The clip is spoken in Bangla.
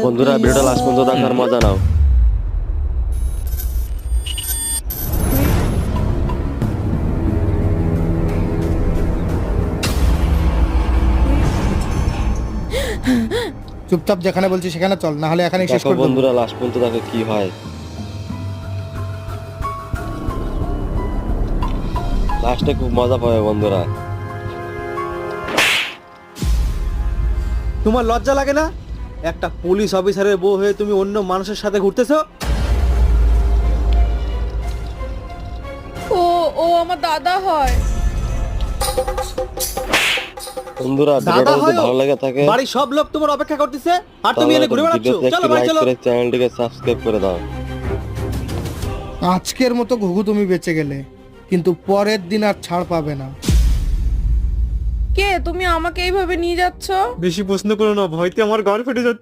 বন্ধুরা ভিডিওটা লাস্ট পর্যন্ত দেখার মজা নাও। চুপচাপ যেখানে বলছি সেখানে চল, না হলে এখানে শেষ দেখো করে দেবো। বন্ধুরা লাস্ট পর্যন্ত দেখো কি হয়। লাস্টে খুব মজা পাবে বন্ধুরা। তোমার লজ্জা লাগে না? একটা পুলিশ অফিসারের বউ হয়ে তুমি অন্য মানুষের সাথে ঘুরতেছো? ও ও আমার দাদা হয়। বন্ধুরা দাদা ভিডিওটা যদি হয় ভালো লাগে থাকে বাড়ির সব লোক তোমার অপেক্ষা করতেছে আর তুমি এনে ঘুরে বেড়াচ্ছো। চলো ভাই চলো। চ্যানেলটিকে সাবস্ক্রাইব করে দাও। আজকের মতো ঘুঘু তুমি বেঁচে গেলে, কিন্তু পরের দিন আর ছাড় পাবে না। কে তুমি আমাকে এইভাবে নিয়ে যাচ্ছ? বেশি প্রশ্ন করো না, ভয়তে আমার ঘর ফেটে যাচ্ছে।